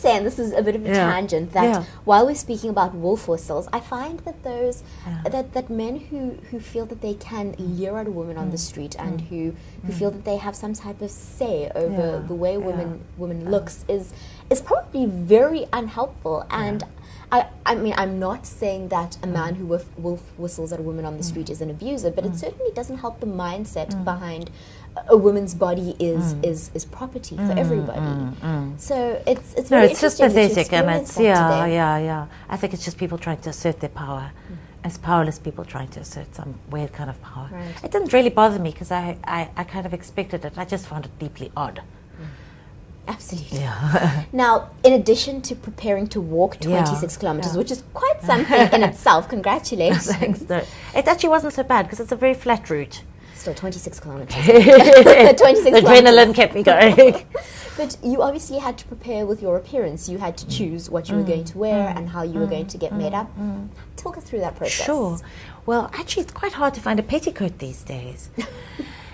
say, and this is a bit of a tangent, that while we're speaking about wolf whistles, I find that those that men who feel that they can leer at a woman on the street and who feel that they have some type of say over the way women looks is probably very unhelpful. And I mean, I'm not saying that a man who wolf whistles at a woman on the street is an abuser, but it certainly doesn't help the mindset behind a woman's body is property for everybody. So it's very it's just interesting pathetic, and it's today. I think it's just people trying to assert their power. As powerless people trying to assert some weird kind of power. Right. It didn't really bother me because I kind of expected it. I just found it deeply odd. Absolutely. Yeah. Now, in addition to preparing to walk 26 kilometers, which is quite something in itself, congratulations. Thanks. No, it actually wasn't so bad because it's a very flat route. Still 26 kilometers. 26 the adrenaline kept me going. But you obviously had to prepare with your appearance. You had to choose what you were going to wear and how you were going to get made up. Talk us through that process. Sure. Well, actually, it's quite hard to find a petticoat these days.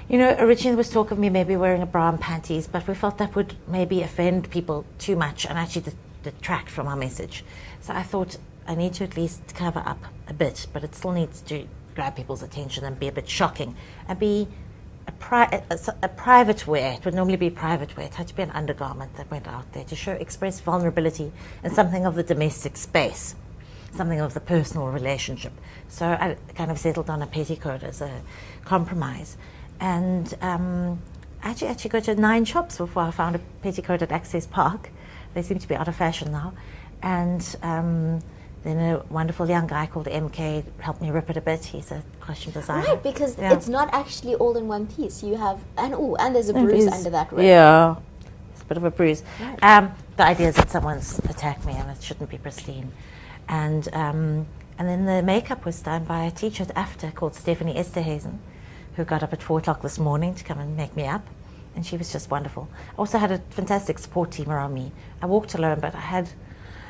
You know, originally there was talk of me maybe wearing a bra and panties, but we felt that would maybe offend people too much and actually detract from our message. So I thought I need to at least cover up a bit, but it still needs to grab people's attention and be a bit shocking and be a private wear. It would normally be private wear. It had to be an undergarment that went out there to express vulnerability and something of the domestic space, something of the personal relationship. So I kind of settled on a petticoat as a compromise. And I actually go to 9 shops before I found a petticoat at Access Park. They seem to be out of fashion now. And then a wonderful young guy called MK helped me rip it a bit. He's a costume designer. Right, because it's not actually all in one piece. You have, and there's a bruise under that rib. Yeah, it's a bit of a bruise. Right. The idea is that someone's attacked me and it shouldn't be pristine. And then the makeup was done by a teacher at AFTA called Stephanie Esterhazen, who got up at 4 o'clock this morning to come and make me up. And she was just wonderful. I also had a fantastic support team around me. I walked alone, but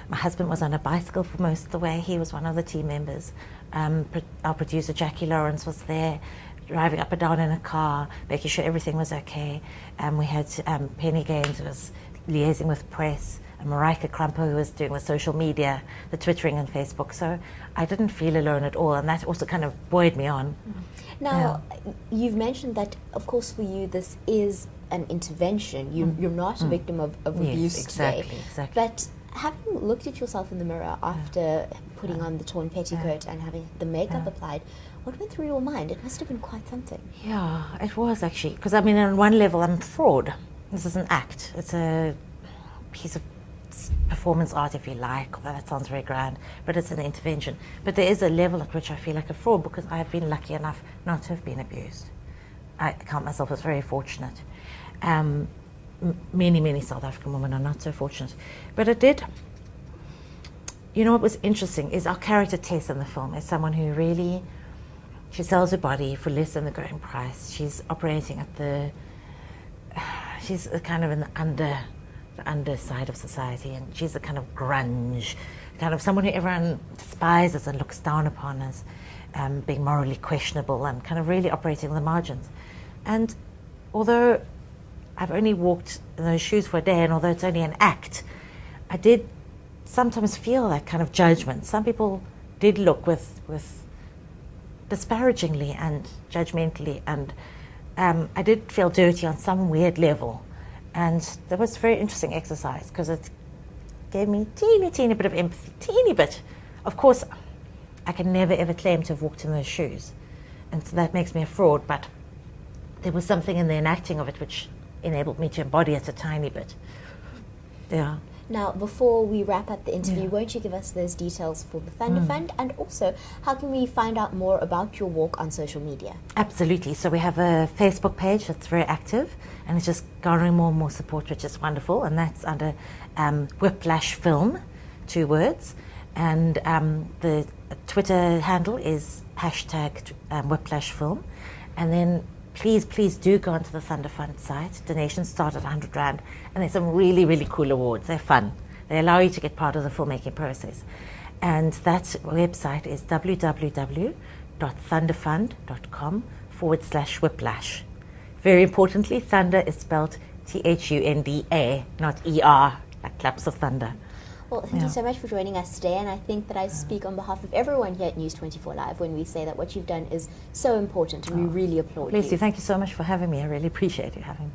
my husband was on a bicycle for most of the way. He was one of the team members. Our producer, Jackie Lawrence, was there, driving up and down in a car, making sure everything was okay. We had Penny Gaines, who was liaising with press, and Marika Krumper, who was doing the social media, the Twittering and Facebook. So I didn't feel alone at all, and that also kind of buoyed me on. Now, you've mentioned that, of course, for you, this is an intervention. You're not a victim of abuse exactly, today. Exactly. But having looked at yourself in the mirror after putting on the torn petticoat and having the makeup applied, what went through your mind? It must have been quite something. Yeah, it was actually. Because, I mean, on one level, I'm a fraud. This is an act. It's a piece of performance art, if you like, although that sounds very grand, but it's an intervention. But there is a level at which I feel like a fraud because I've been lucky enough not to have been abused. I count myself as very fortunate. Many South African women are not so fortunate. But it did. You know what was interesting is our character Tess in the film is someone who really, she sells her body for less than the going price. She's operating at she's kind of in the underside of society, and she's a kind of grunge, kind of someone who everyone despises and looks down upon as being morally questionable and kind of really operating on the margins. And although I've only walked in those shoes for a day, and although it's only an act, I did sometimes feel that kind of judgment. Some people did look with disparagingly and judgmentally, and I did feel dirty on some weird level. And that was a very interesting exercise because it gave me teeny bit of empathy, teeny bit. Of course, I can never ever claim to have walked in those shoes, and so that makes me a fraud, but there was something in the enacting of it which enabled me to embody it a tiny bit. Yeah. Now, before we wrap up the interview, won't you give us those details for the Thunder Fund, and also how can we find out more about your walk on social media? Absolutely. So we have a Facebook page that's very active, and it's just garnering more and more support, which is wonderful, and that's under Whiplash Film, 2 words, and the Twitter handle is #Whiplash Film, and then please do go onto the Thunder Fund site. Donations start at R100, and there's some really cool awards. They're fun. They allow you to get part of the filmmaking process. And that website is www.thunderfund.com/whiplash. Very importantly, thunder is spelled THUNDA, not ER, like claps of thunder. Well, thank you so much for joining us today, and I think that I speak on behalf of everyone here at News 24 Live when we say that what you've done is so important, and we really applaud you. Bless you. Thank you so much for having me. I really appreciate you having me.